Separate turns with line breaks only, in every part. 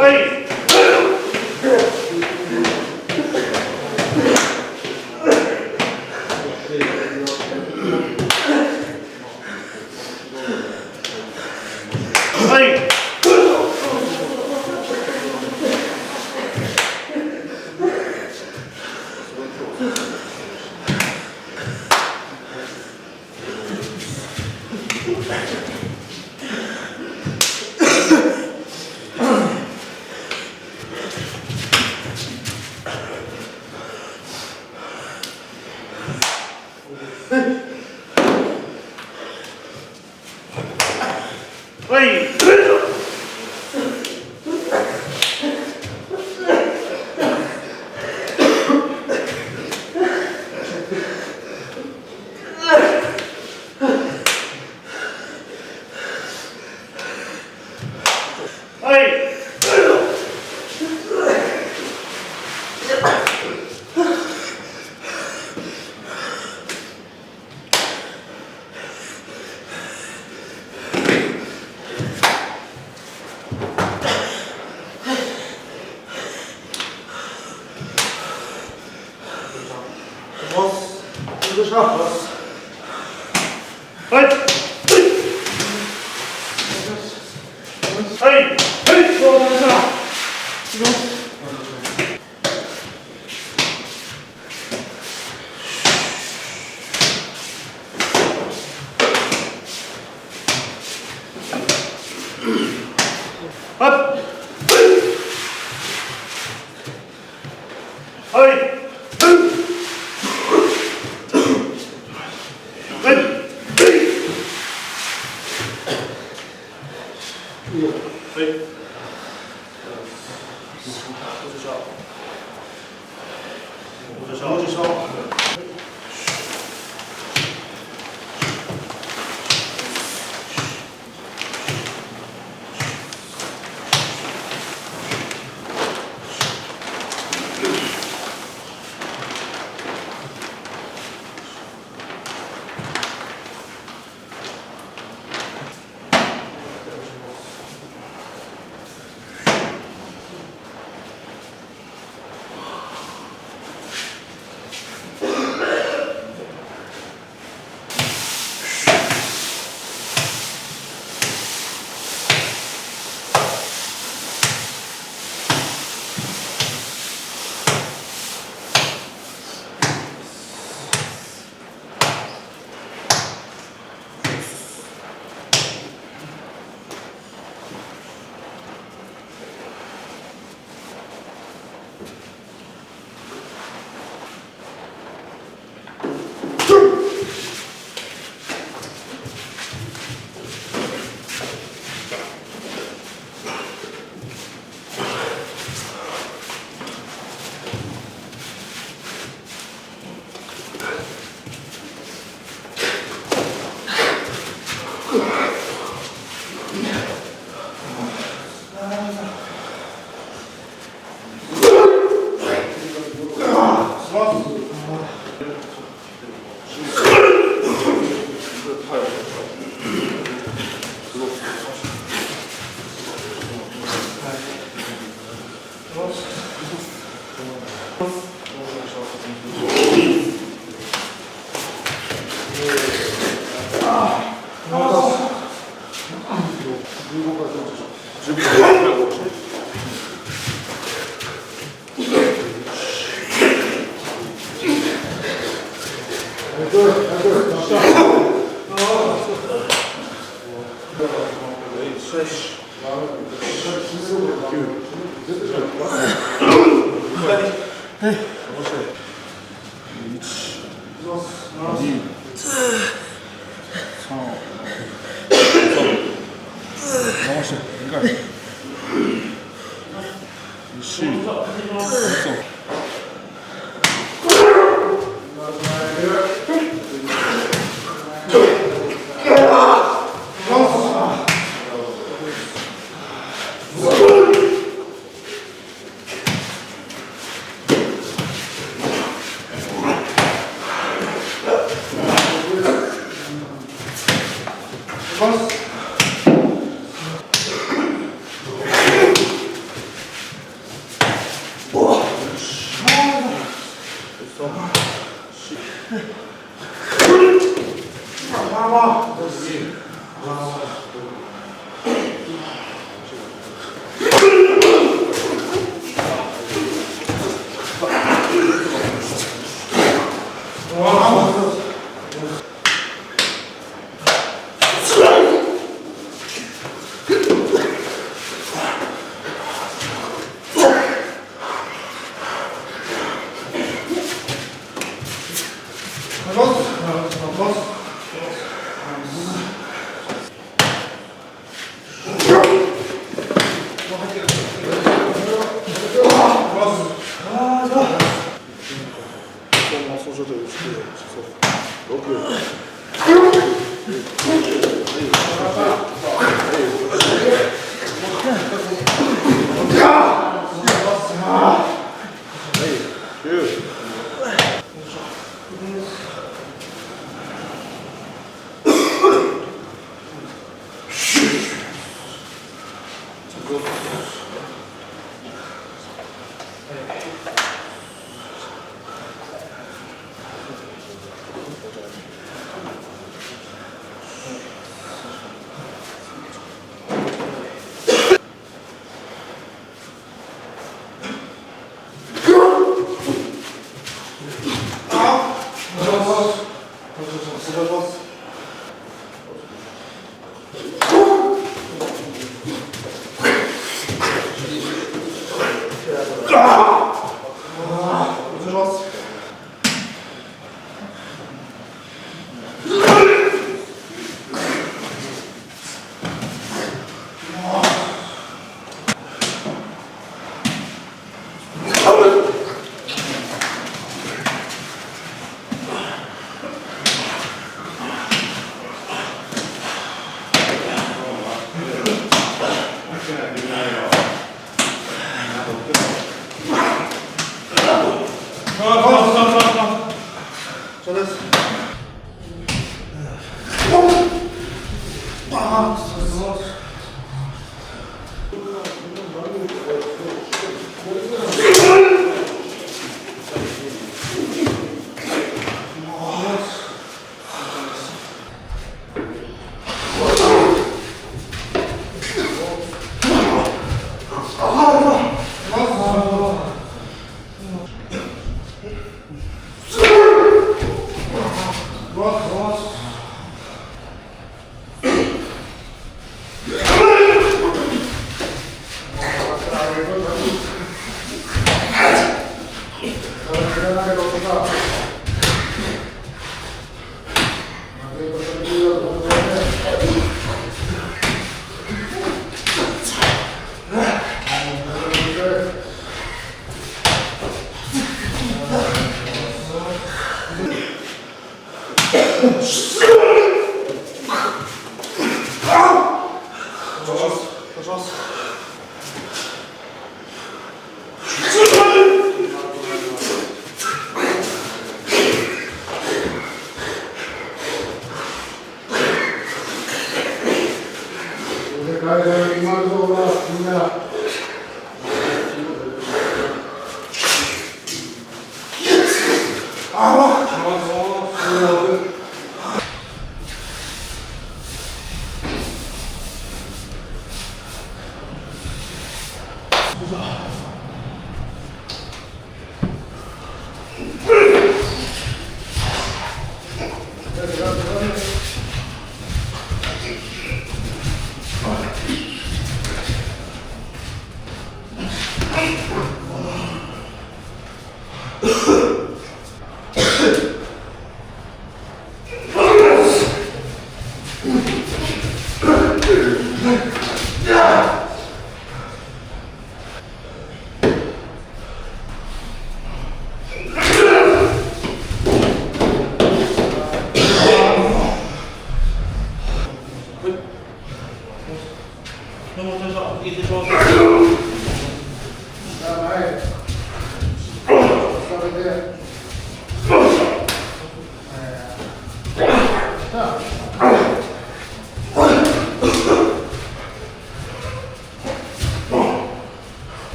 はい。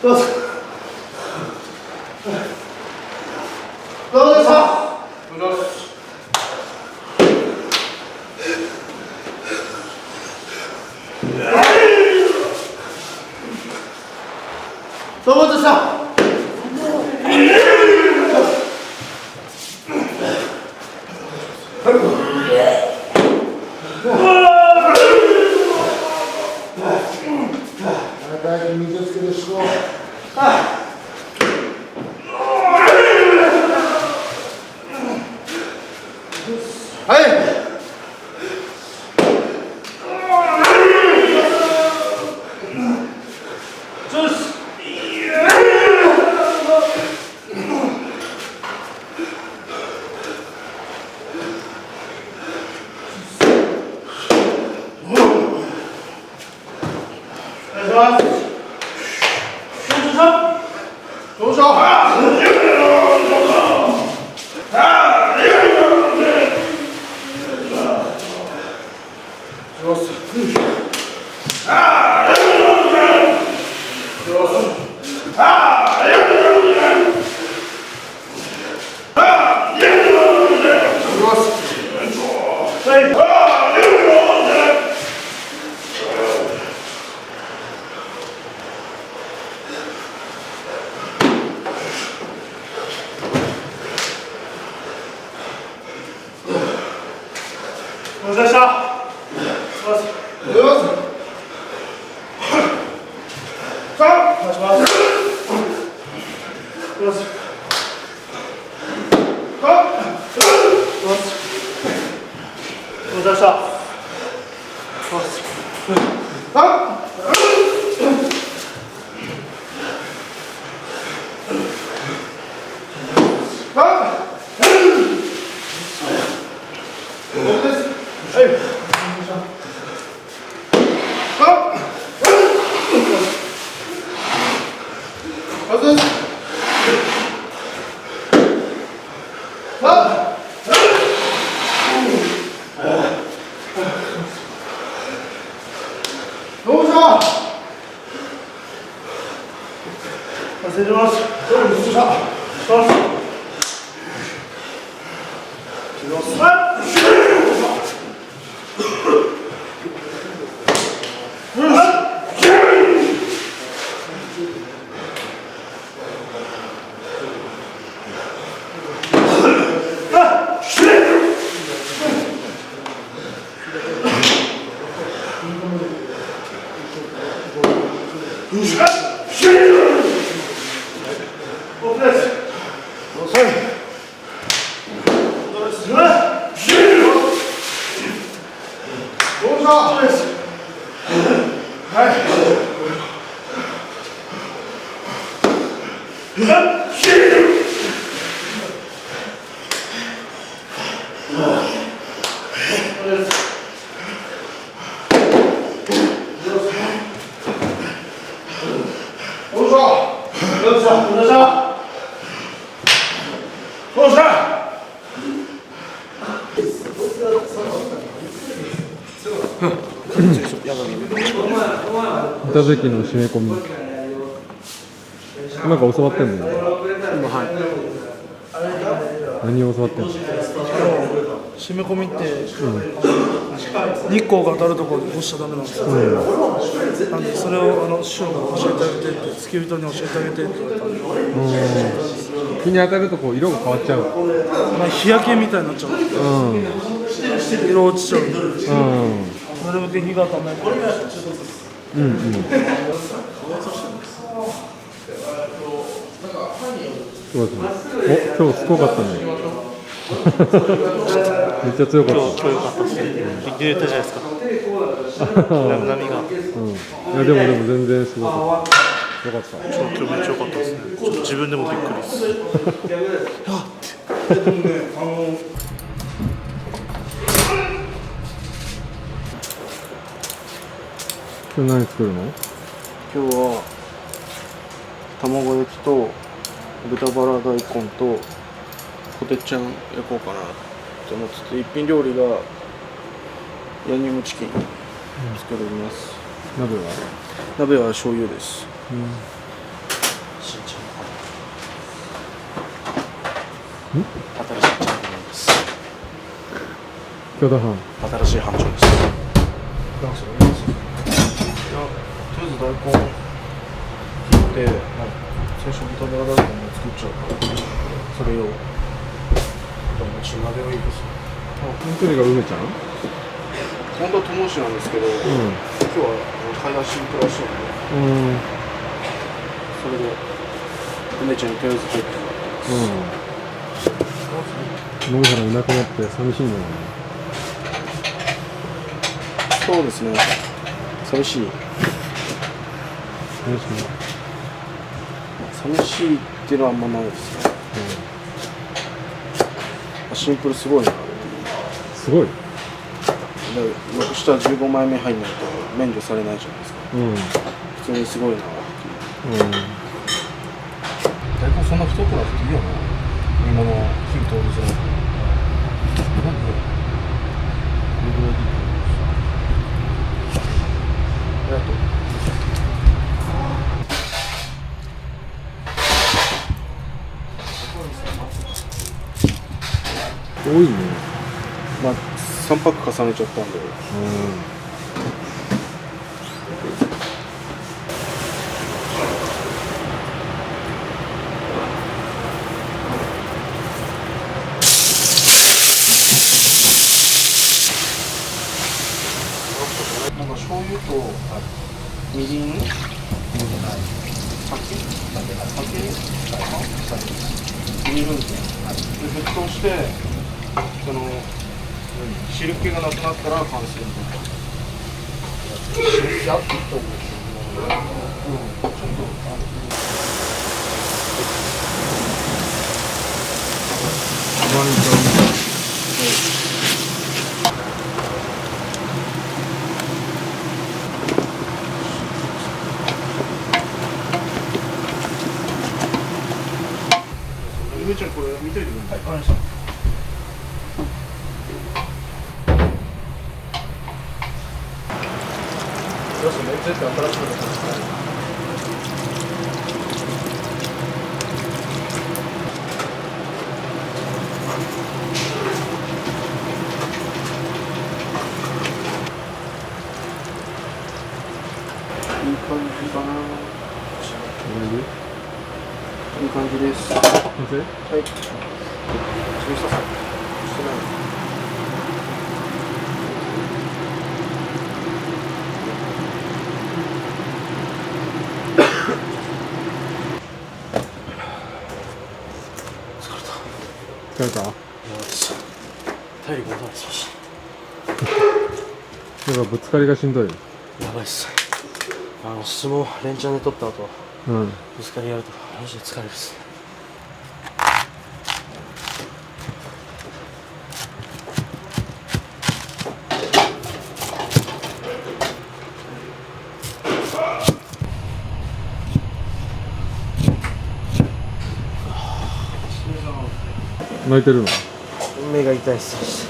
どうぞ。どうでした。どうもでした。水つけでしょう。はい。
見た時の締め込みなんか教わってんの？
今はい
何を教わってんの？
締め込みって、日光が当たるところで干しちゃダメなんですよ、なんでそれを師匠が教えてあげてって付き人に教えてあげてって言われたんで、
日に当たるとこう色が変わっちゃう、
まあ、日焼けみたいになっちゃう、色落ちちゃうんで、なるべく日が当たらないから。
そうですね。お、今日すごかったね。めっちゃ強かった。
今日良かったですね。言ったじゃないですか。波が。
いやでも全然すごかった。よかった。
今日めっちゃ良かったですね。ちょっと自分でもびっくりです。
今日何作るの？
今日は卵焼きと豚バラ大根とポテチャン焼こうかなと思ってて、一品料理がヤンニョムチキン作ります。
鍋は？
鍋は醤油です。新しいチャンピオンです。
京田藩。
新しい班長です。なんかそれいますよ。いや、とりあえず大根切って、最初豚バラ大根を作っちゃうから、それを鍋をいいですよ。
本当にが梅ちゃん？
本当は友達なんですけど、今日は買い出しに行くらしいんで、それで梅ちゃんにとりあえず入ってもらってます。
野口さんがいなくなって寂しいんだよね。
そうですね。寂しい。寂しいっていうのはあんまないですね。シンプルすごいな。
すごい。
僕下15枚目入んないと免除されないじゃないですか。普通にすごいなっていう。大根そんな太くなくていいよな。今の火通りづらい。なんで？これぐらいでいいと思います。ありがとう。
多いね。
まあ3泊重ねちゃったんで。なんか醤油とみりん、酒入れるんですね。で沸騰して、その汁気がなくなったら完成みたいな。汁気あっていったんですよ。ちょっ梅ちゃんこれ見といてください。わかりました。よし、めっちゃ新しいの買って。いい感じかな。いい感じです。
完成？
はい。潰したさ。してない。
疲れた？
体力持たないですし。
やっぱぶつかりがしんどい。
やばいっす。相撲連チャンで取った後、ぶつかりやるとマジで疲れるっす。
泣いてるの？
目が痛いっす。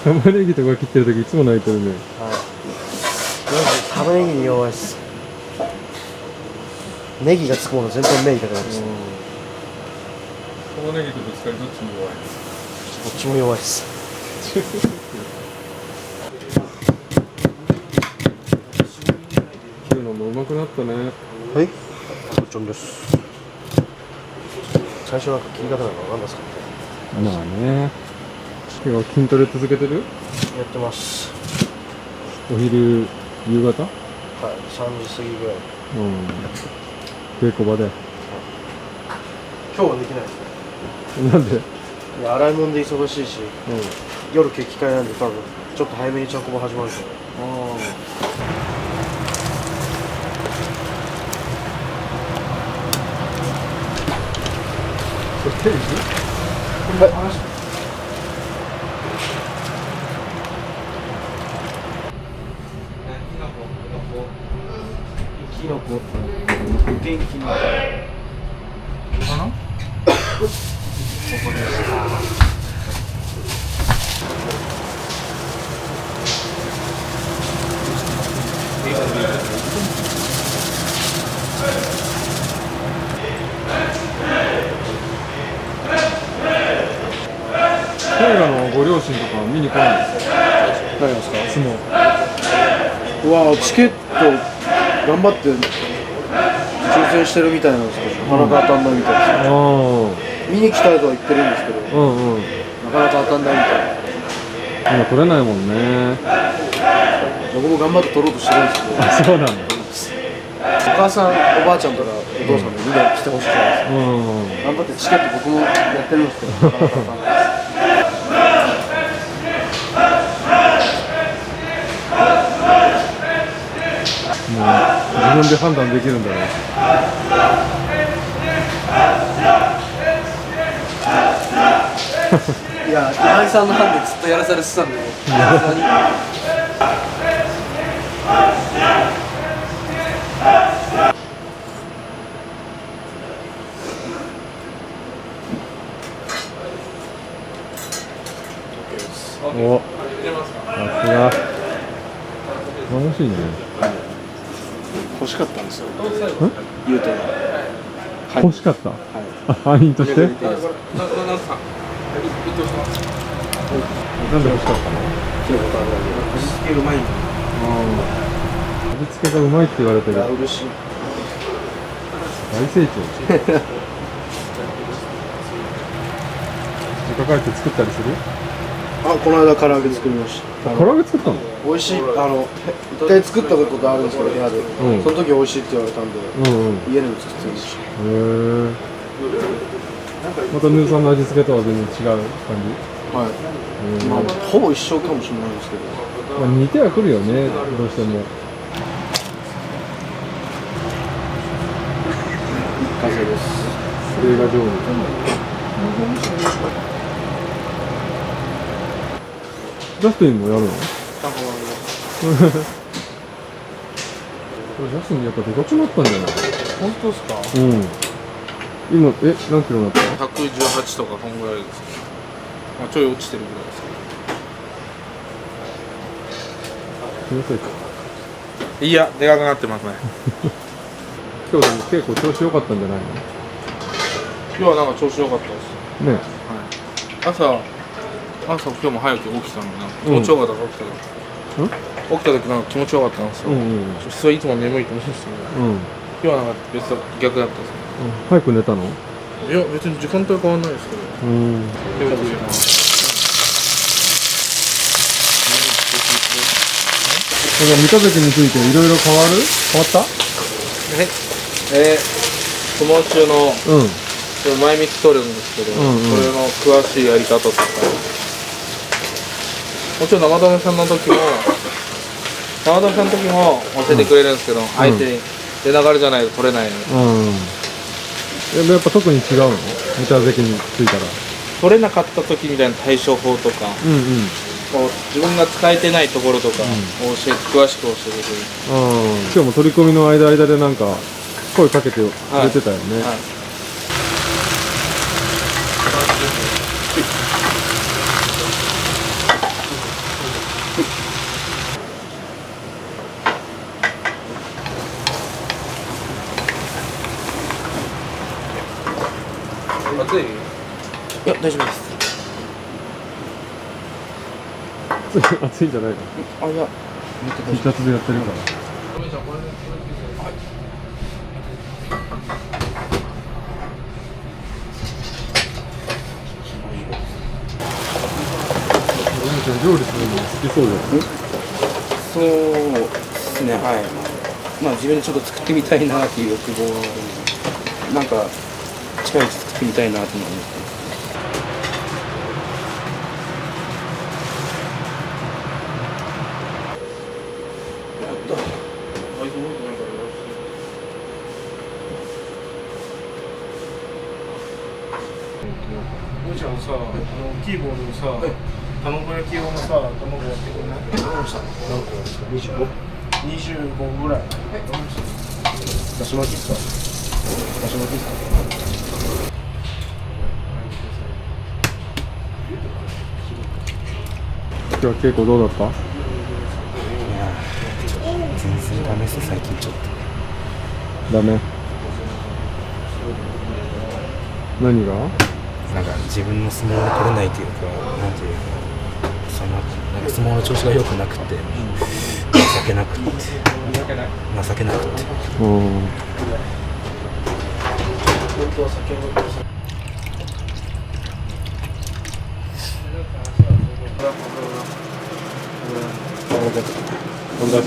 玉ねぎとか切ってる時いつも泣いてるね。
はい。玉ねぎに弱いっす。ネギがつくもの全然目痛くなるっす。
玉ねぎとぶつかりどっちも弱い？
どっちも弱いっす。
切るのもうまくなったね。
はい。部長です。最初なんか切り方なんか分かんないですかね。
まあね。今筋トレ続けてる？
やってます。
お昼、夕方？
はい、3時過ぎぐらい。
稽古場で。
今日はできないですね。
なんで？
いや、洗い物で忙しいし、夜決起会なんで多分ちょっと早めに着工始まるんですよね。
これテレビ？
これ話して。キノコ、元気のかな？ここでうわチケット頑張って抽選してるみたいなんですけど、なかなか当たんないみたいです。
あ
見に来たいとは言ってるんですけど、
あ、うんうん。
なかなか当たんないみたい。
今取れないもんね。
僕も頑張って取ろうとしてるんですけど、
あ、そうなんだ。
お母さん、おばあちゃんとかお父さんもみんな来てほしいじゃないですか。
うん。
頑張ってチケット僕もやってるんですけど、なかなか当たんない。
もう自分で判断できるんだね。
いや、今井さんの班でずっとやらされてたんで、
お、さすが。素晴らしいね。
欲しかったんですよ。言うと
欲しかった。
はい。
あ、範囲として。なんで欲しかったの。
聞いたことあるわけで、味付けうまいんだ。
味付けがうまいって言われてる。
嬉しい。
大成長。実家帰って作ったりする。
あ、この間唐揚げ作りました。
唐揚げ作ったの。
美味しい。一回作ったことあるんですけど、部屋で。
うん
その時美味しいって言われたんで、
うんうん。へ
家でも作ってみました。
え。またヌーさんの味付けとは全然違う感
はい。
じ。
まあ、ほぼ一緒かもしれないですけど。
まあ似てはくるよね、どうしても。
完成です。
映画上手。ジャスティンもやるの？これジャスティンやっぱでかくなったんじゃない？
本当ですか？
うん。今何キロになった？
118とかこんぐらいです。まあ、ちょい落ちてるぐらいです
気のせいか。
けど。いや、でかくなってますね。
今日でも結構調子良かったんじゃないの？
今日はなんか調子良かったです。
ね。
朝今日も早く起きたのになんか気持ちよかったから起きた時、起きた時なんか気持ちよかったんですよ。普通はいつも眠いと思うんですけど、
うん。
今日はなんか別の逆だったんです
早く寝たの？
けど。いや、別に時間帯変わんないですけど。
うん。
でも
この三日月についていろいろ変わった？
相撲中の
うん。
前見取るんですけど、
うんうん
それの詳しいやり方とか、もちろん生田目さんの時も教えてくれるんですけど、相手に出流れじゃないと取れないので、
うん。やっぱ特に違うの？三日月についたら。
取れなかった時みたいな対処法とか、
うんうん。
こう自分が使えてないところとかを詳しく教えてくれる。
今日も取り込みの間でなんか声かけてくれてたよね。
はい暑い？
いや、大丈夫です。
暑いんじゃないの？
あ、いや、
T シャツでやってるから。料理するの好きそうです。
そうですね、はい。まあ、自分でちょっと作ってみたいなっていう欲望はあるんで、なんか、近いうち作ってみたいなと思います。
おじちゃんさ、大きいボールのさ、卵焼き用のさ、卵やってくれない？
何個ですか？ 25？
25ぐらい。
だし巻きですか？だし巻きですか？
今日は稽古どうだった？
いや全然ダメです最近ちょっと
ダメ。何が？
なんか自分の相撲が取れないというかなんていうかなんか相撲の調子が良くなくて、先けなくって情けなくって
うん。
本当は酒飲んでる。
ほんだ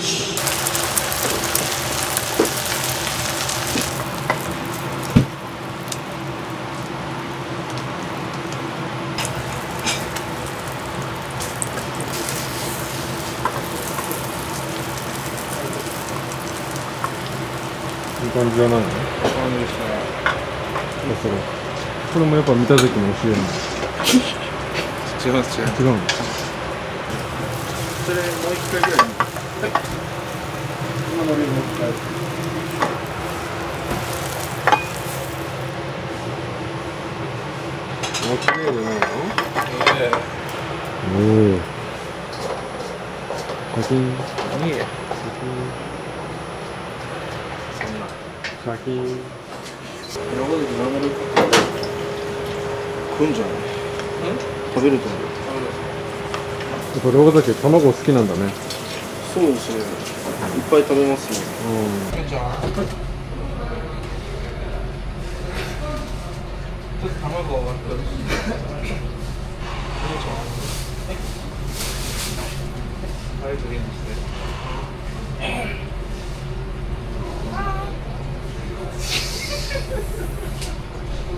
し。いい感じじゃないの？
感じですね。
それ。これもやっぱ三田関の教えるの？
違います、違います。
違うの？
それもう一回ぐらい。はい。今の量もう一回。
もう綺麗じゃないの？おお。シャキン。
いいえ。
シャキン。
山崎何で食うんじゃない？食べると思う。
やっぱ龍ヶ崎卵好きなんだね。
そうですね。いっぱい食べますね。
じゃあ、ちょっと卵を割ってほしい。ありがとうございます。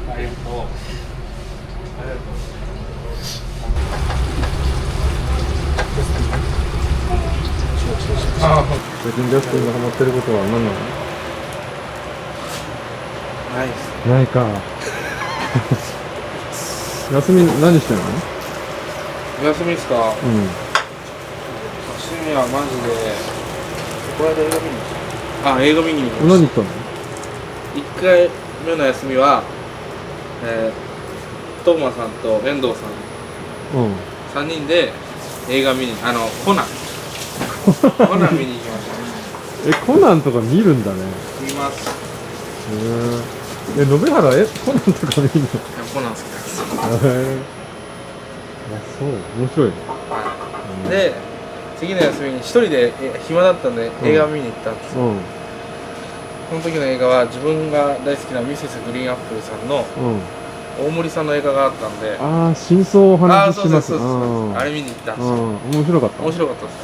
ありがとう。ありがとう。
最近ジャスティンがハマってることは何なの？
ないです。
ないか。休み何してんの？
休みですか？
うん。
趣味はマジで、
この間映画見に行っ
映画見に行きまし
何行ったの？
た。1回目の休みは、トーマさんと遠藤さん
うん。
3人で映画見に、コナン見に行きました。
コナンとか見るんだね。
見ます。
延原コナンとか見るの？
コナン好きなんですよ。
あ、そう面白いね。
で、次の休みに一人で暇だったんで映画見に行ったんですよ。
うん
その時の映画は自分が大好きなミセスグリーンアップルさんの
うん。
大森さんの映画があったんで、
ああ、真相をお話しします。
そうあれ見に行ったんですよ。
面白かった。
面白かったです。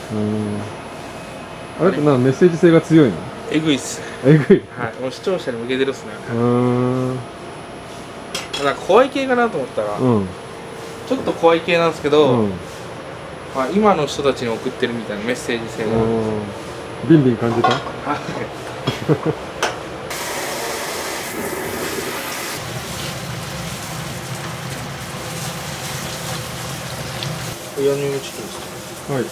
あれってメッセージ性が強いの？
えぐいっす。
えぐい。
はい、もう視聴者に向けてるっすね。
うん
なんか怖い系かなと思ったら、ちょっと怖い系なんですけど、まあ、今の人たちに送ってるみたいなメッセージ性があるんですよ。
ビンビン感じた？
はい
た。ヤンニョムチキンですか？
はい。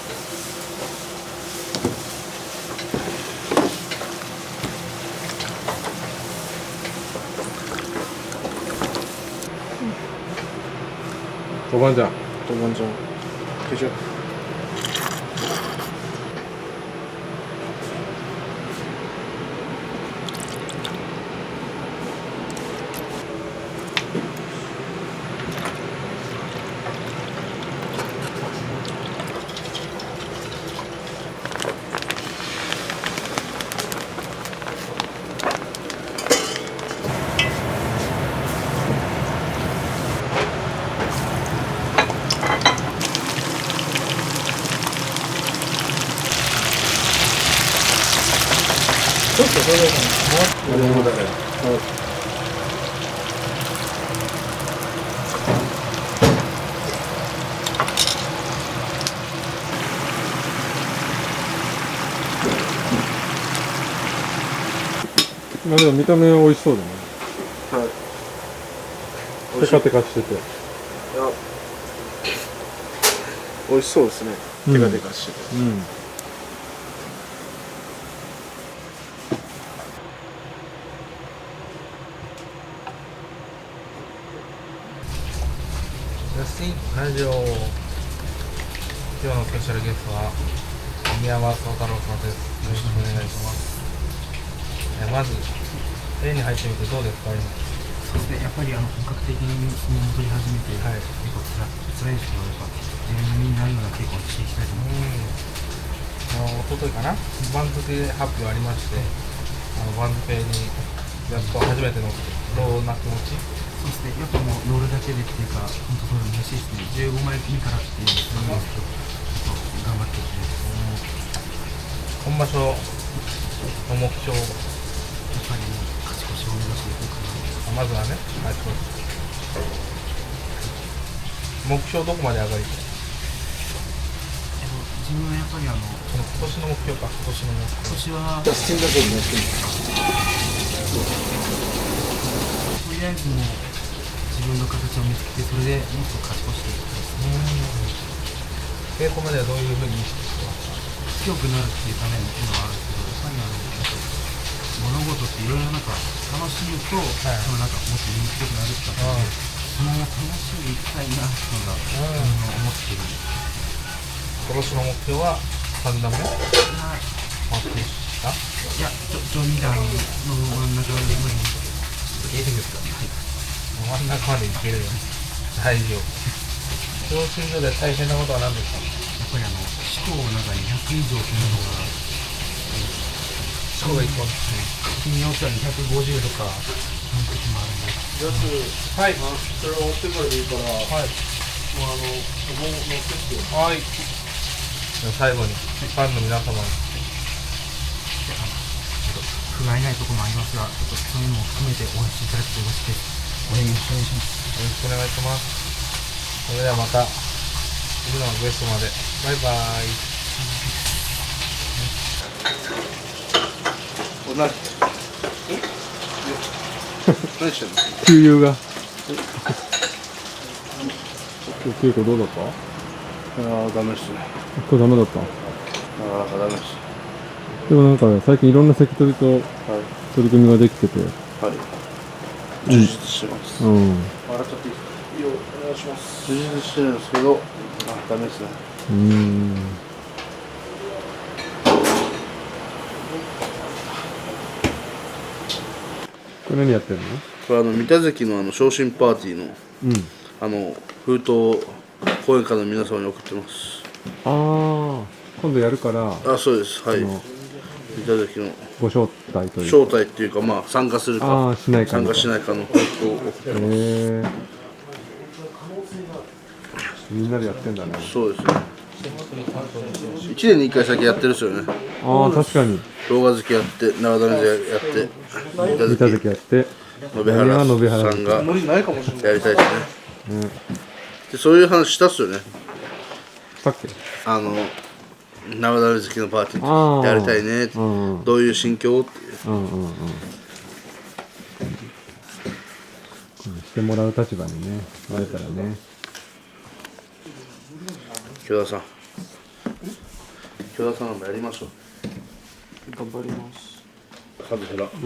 豆板醤。
豆板醤。ケチャップ。
ちょっとそれでも
まあでも見た目は美味しそうだね。
はい。
テカテカしてて。
いや、美味しそうですね。テカテカしてて。
うん。
ジャスティンラジオ、今日のスペシャルゲストは宮山宗太郎さんです。よろしくお願いします。まず絵に入ってみてどうですか？今
そうですね、やっぱり本格的に相撲を取り始めて、
はい、
結構辛いですけど、やっぱ自分になるのは結構していきたいと思います。
一昨日かな、番付発表ありまして、番付にやっと初めて乗って、どんな気持ち？
そうですね、やっぱもう乗るだけでっていうか、本当そう嬉しいですね。15枚目からっていうのをちょっと頑張っていきたいです。
今場所の目標、
やっぱり勝ち越しを目指していこうかな。
まずはね、目標どこまで上がりたい？
自分はやっぱり
その今年の目標か、今年の目標。
今年は
じゃあ、好きなことにやってみる。
とりあえずもう自分の形を見つけて、それでもっと勝ち越していきたいですね。
稽古まではどういうふうに意識してますか？
強くなるっていうためのっていうのはあるんですけど、やっぱり物事っていろいろなんか楽しむと、そのなんかもっと人気強くなるってことで、そのまま楽しんでいきたいなっていうのが思ってるんです。
今年の目標は3段目達成した？
いや、2段の真ん中の上に入れてください。
真ん中までいけるよ。大丈夫。教習所で大変なことは何ですか？
やっぱり試行の中に100以上というのが、
試行が1個。
日によっては250とか、その時もあるんで。
はい、それを持ってからでいいから、
はい。
もう乗ってってよ。
はい。最後にファンの皆様に
不甲斐ないところもありますが、ちょっとそういうのも含めて応援していただくとよろしくです。応援よろしくお願いします。
よろしくお願いします。それではまた次のゲストまで。バイバイ。
何してんの？
給油が。稽古どうだった？
ダメっすね。
これダメだった？
なかなかダメっす。
でもなんか最近いろんな関取と
はい。
取り組みができてて、
はい。充実してます。
うん。
笑っちゃっていいですか？いいよ、お願いします。充実してるんですけど、ダメですね。
これ何やってんの？
これ三田関の昇進パーティーの封筒を講演会の皆様に送ってます。
ああ、今度やるから。
あ、そうです。はい。三田関の
ご招待という。
招待っていうか、まあ参加するか
しないか
参加しないかの封筒を送ってます。
みんなでやってんだね。
そうですね。1年に1回先やってるんですよね。
ああ、確かに。
動画好きやって、長田水やって、
三田関やって、
延原さんがやりたいですね。でそういう話したっすよね。
したっけ？
長田水のパーティーやりたいねって、どういう心境っていう。
してもらう立場にね、なれたらね。
京田さんもやりましょう。
頑張ります。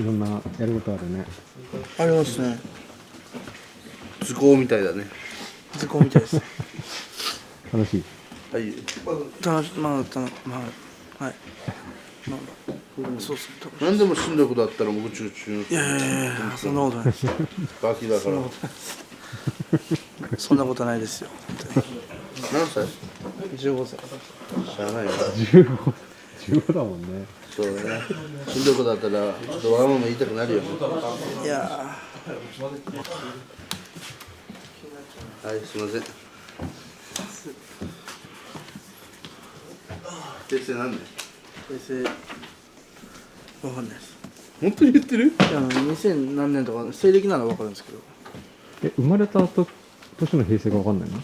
いろんなやることあるね。
ありますね。図工みたいだね。
図工みたいです。
楽しい。
はい。
はい。そうっすね。
何でもしんどいことあったら僕中
いや、そんなことないです。
ガキだから。
そんなことないですよ。
何歳
？15歳。
知らないよ。
15だもんね。
そうだね。しんどいことあったらちょっとわがまま言いたくなるよね。
いや
はい、すいません。平成何年？
平成わかんないです。
本当に言ってる？
いや2000何年とか西暦ならわかるんですけど。
生まれた年の平成がわかんないの？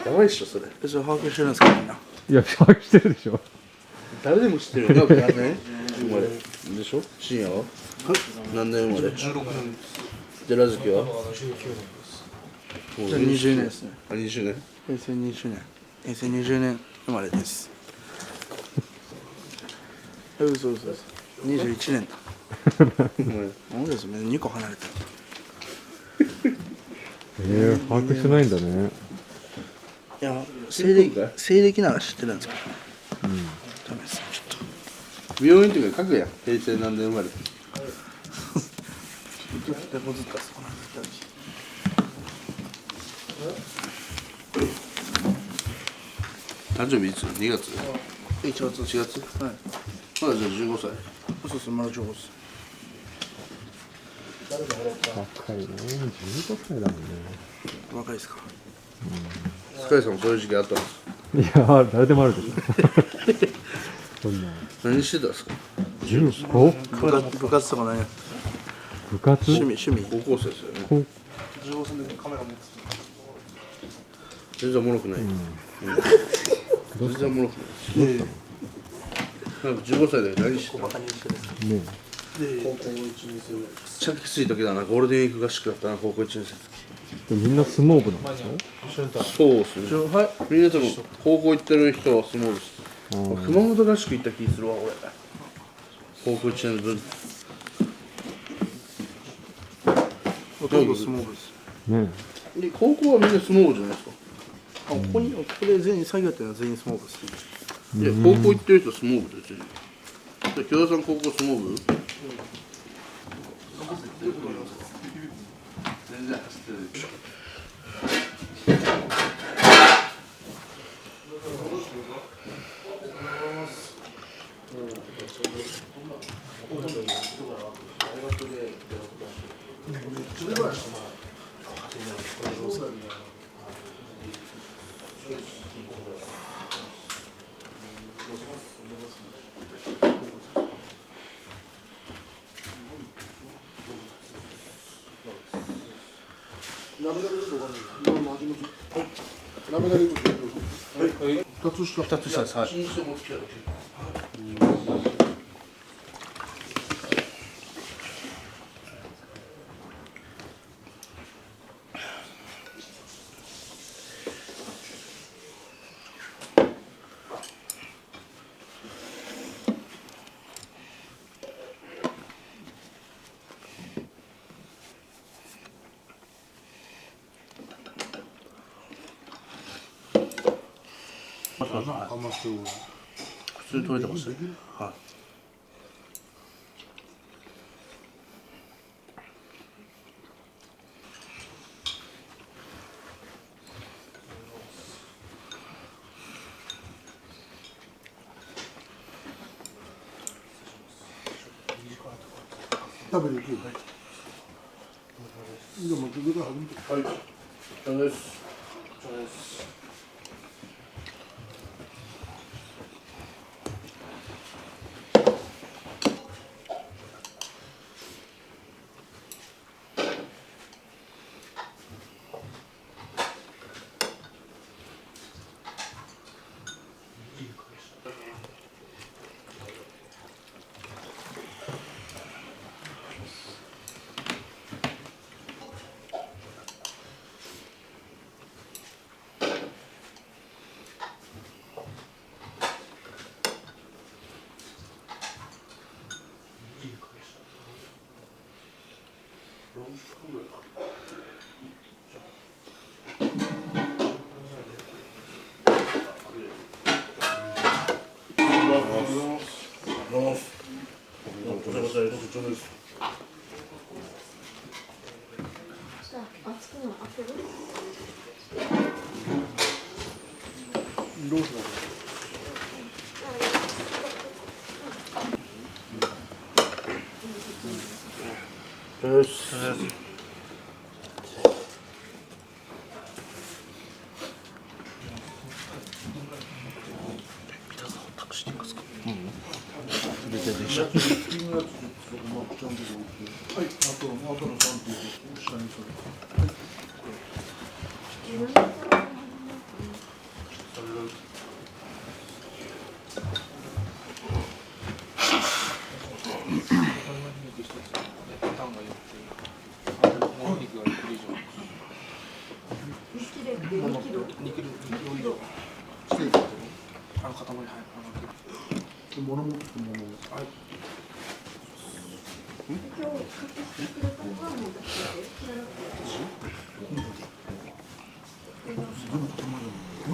やばいっしょそれ。
それ把握してるんですかみんな。
いや、把握してるでしょ。
誰でも知ってるよ。何年生まれでしょ？深夜は？何年生まれ？16年です。寺月は？
じゃあ20年ですね。
あ、20年？
平成20年。平成20年生まれです。嘘。21年だ。なんですね。2個離れてる。
把握してないんだね。
いや、西暦なら知ってるんですけど。ダメです。ちょっと。
病院とか書くやん。平成何年生まれ？
手こずったっすかな。
誕生日いつ？2月？
1月。
1月
はい。
まだじゃあ15歳。
そうです、まだ15歳。
若いね。15歳だもんね。
若いですか。
スカイさんもそういう時期あったんですか？
いや、誰でもあるでしょ。そんな。
何してたんですか？
15？
部活とか何や。
部活？
趣味。
高校生ですよね。
高
15歳でカメラ持って
全然おもろくない。全然おもろくない。なんか15歳で何してたの？
ね
高校1年生ぐらい。
めっちゃきつい時だな。ゴールデンウィーク合宿だったな、高校1年生。
みんな相撲部なんでし
そうですね。はい。みんな多分高校行ってる人は相撲です。
ょ。
熊本合宿行った気するわ、俺。高校1年分。
ほとんど相撲部です。
ね
で高校はみんな相撲部じゃないですか。
あ、ここで全員作業っていうのは全員相撲部です。
いや、高校行ってる人は相撲部ですよ。じゃあ、京田さん高校相撲部？全然走ってるでしょ。
2つ下です。はい。普通に取れてます。はい。
食べていく。でも、自分が初めて。
はい。お疲れ様です。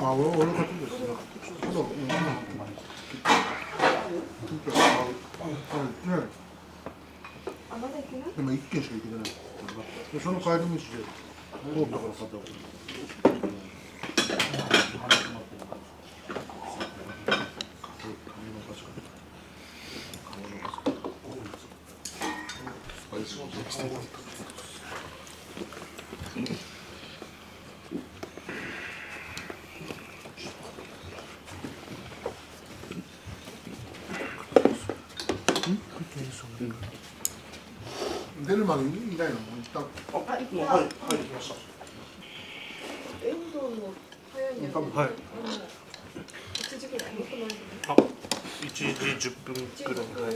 あ、俺勝ちですよ。でも一軒しか行けてない。でその帰り道で通ったから買ったわけ。出るまでいないのもう一旦
はい入ってきました。
遠藤の早いんやけど、
はい
8時ぐらいもっと前で
あ、1時10分くらいに。はい。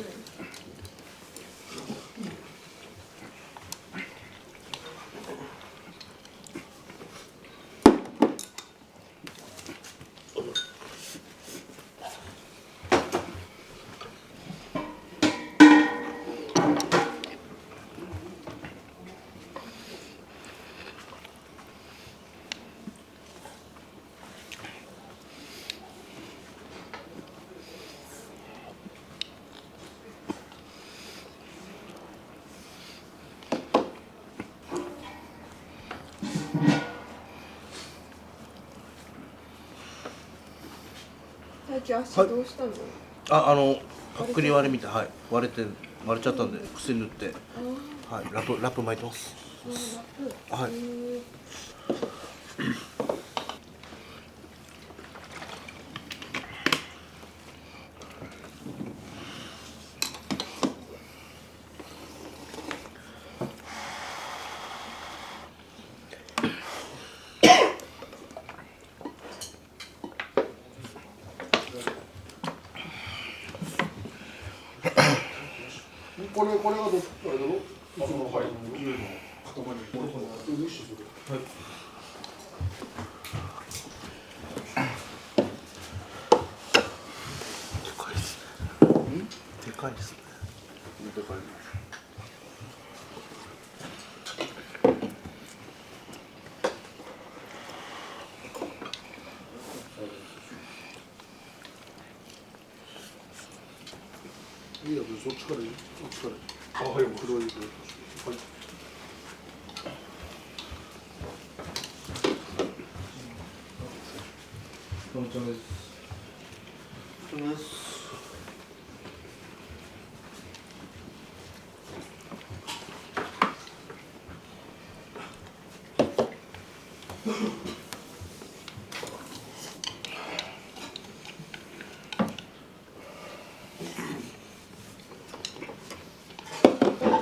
最近足どうしたの？
パックリ割れみたい。はい。割れちゃったんで薬塗って。はい。ラップ巻いてます。はい。
これがどっあれだろ？そのはい上の塊これ無視する。
はい。でかいですね。でかいですね。
でかい。いいやそっちからいい。そっちからいい。あはい黒い。はい。
こんにちはです。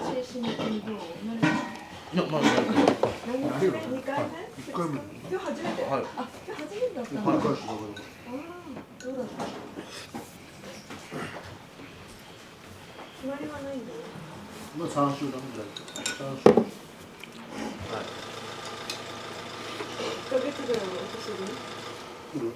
精神運動慣れた？
いやまあ
2回目？
一回目。
今日初めて。
はい
あ、今日初めてだったの。
繰り返しだか
どうだった？決まりはないんだよ。
ら。まあ3週間ぐらい。3週間。
1ヶ月ぐらいはお薬？
来る。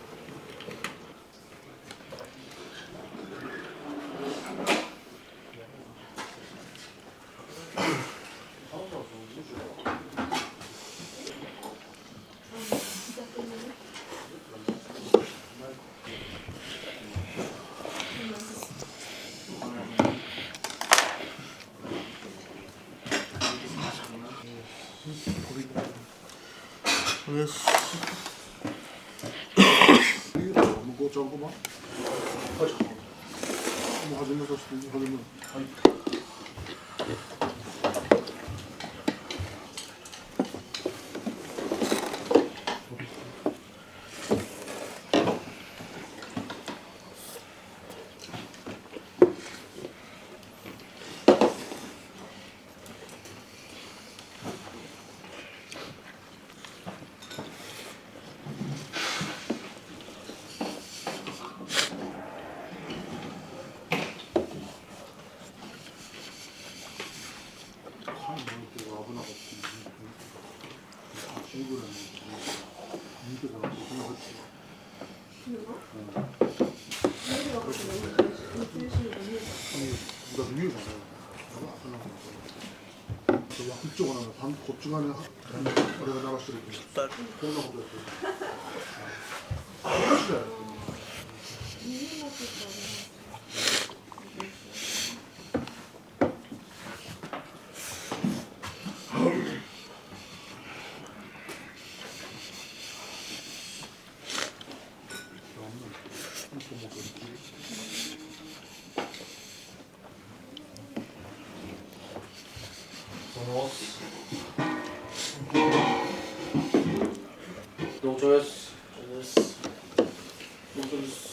これです。
向こうちゃんこま。はい。もう始めさせて始める。危なかった。8ぐらいの見てたらそこに入ってだって見えたね。脇っちょがなんかこっち側にあれが流してるけどこんなことやってる。話だよ。
同調です。同調です。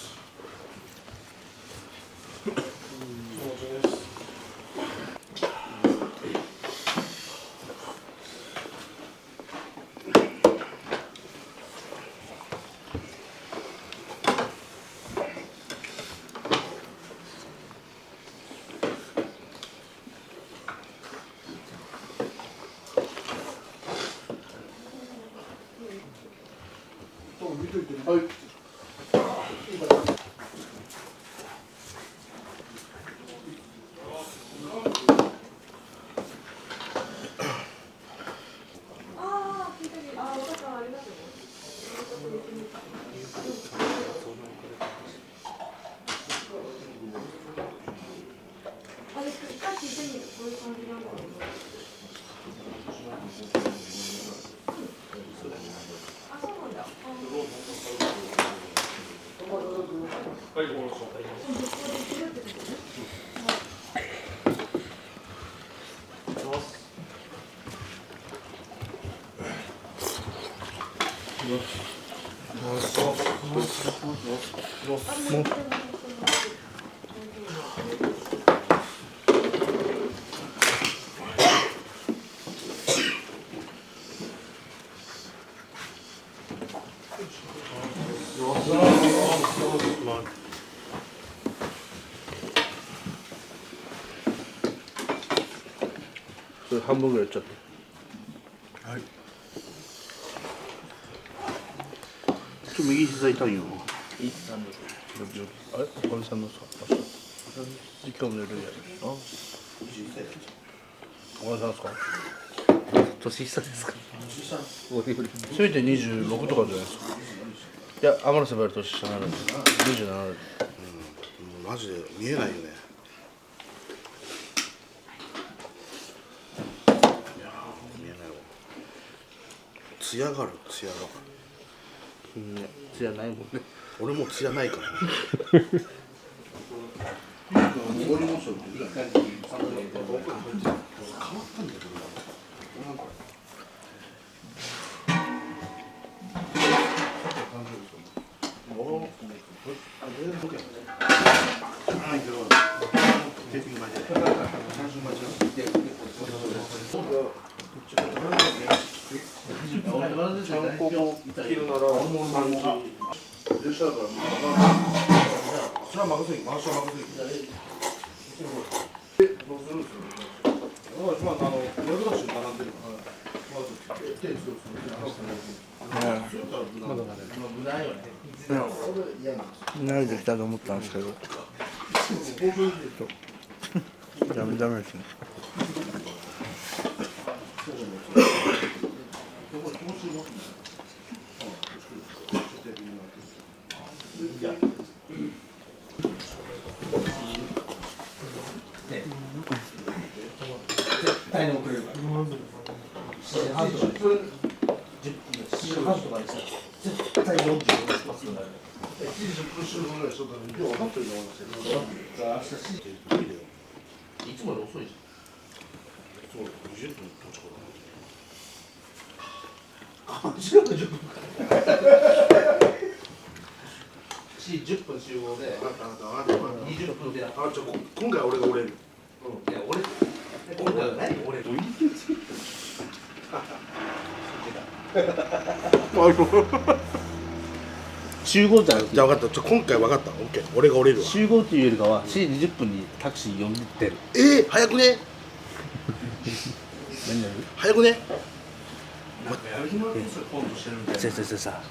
はい。それ半分ぐらいやっちゃって。はい。ちょっと右膝痛いよ。あれ、おかみさんのさ。今日も寝るんや。あ。おかみさんですか。
年下ですか。
せめて26とかじゃないですか。いや、天野さんより年下なので27で。
マジで見えないよね。いや見えないわ。艶がある、艶が。
艶ないもんね。
俺も艶ないから。
慣れてきたと思ったんですけど、ダメですね。
いつもより遅いじゃん。
20分到着
10分集合で20分で。
今回俺が折れる。
いや、俺何俺どういう集合じゃなくて、
じゃあ分かった。今回分かった。オッケー。俺が折れるわ。
集合っていうよりかは7時20分にタクシー呼んでってる。
早くね。
何
早くね。
先生さ、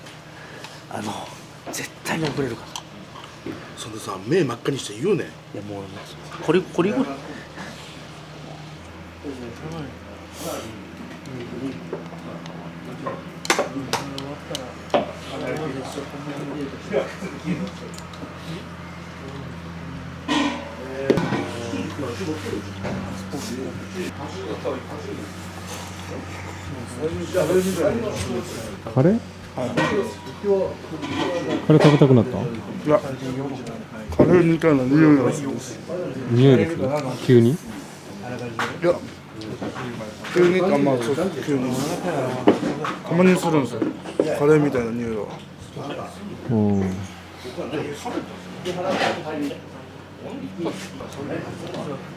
絶対に遅れるから。
そんなさ、目真っ赤にして言うね。
いやもうこれぐらい。
カレー？カレー食べたくなった？
いや、カレーみたいな匂いがする。
匂いですね。急に？
いや、
急にまあそう急にたまにするんですよ。カレーみたいな匂いが。
うん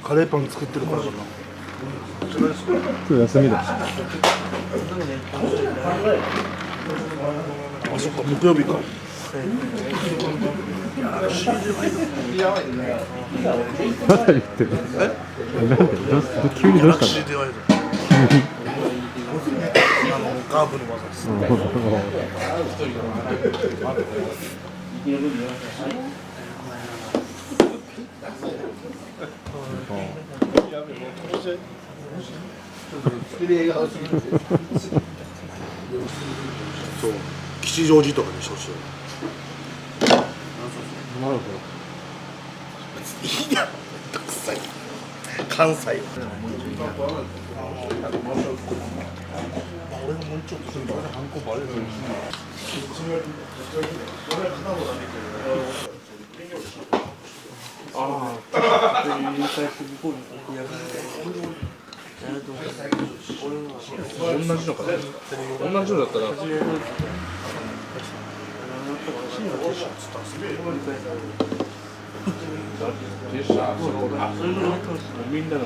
カレーパン作ってるからかな。
今日休みだし
あ、そっか、木曜日か。
まだ言ってるなんで急にどうしたの
で言われる。ガーブの技です。そう、吉祥寺とかにしてほしい。なるほど。いや、関西。俺ももうちょっとするから、ハンコバレる。同じのかな。同じのだったら。みんなの。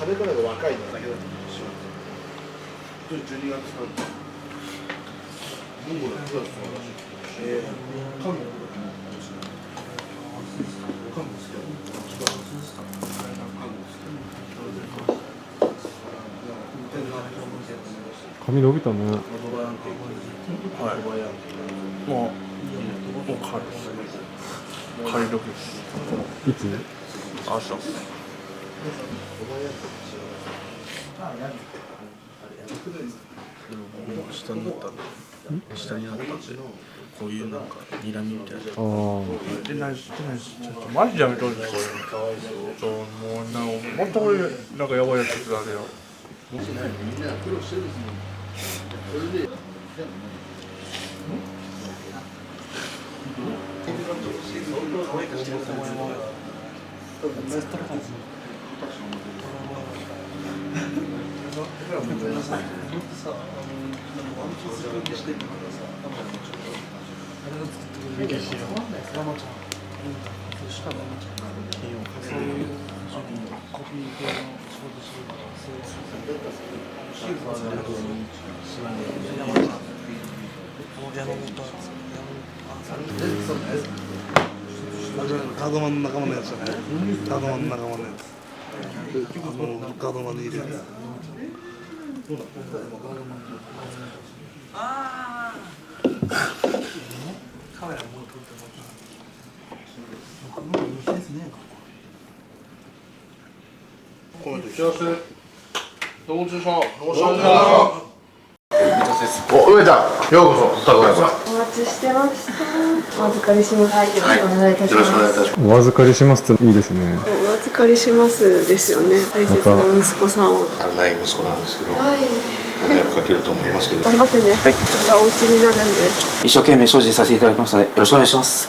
金からが若いんだけど。12月なんだ。モンゴル9月の話。韓国。
髪伸びたね。
はい。もう仮時です。
いつ？
明日。下になったんで、下になったんで、こういうなんか睨みみたいな。してないし、ちょっとマジでやめてほしいです。そう、もうなんか本当になんかやばいやつだけよ。ガードマンの仲間のやつだね。ガードマンの仲間のやつ。ガードマンに入れる。打ち合わせどうでしょう。
です。お、上ちゃん、ようこそ。お
お待ちしてました。お預かりします。よろしくお願いいたします。
よろしくお願いいたします。
お預かりしますっていいですね。
お預かりしますですよね。大切な息子さんを。
ない息子なんですけど、
はい。
迷惑かけると思いますけど。
頑張ってね。はい。お家になるんで。
一生懸命精進させていただきましたので、よろしくお願いします。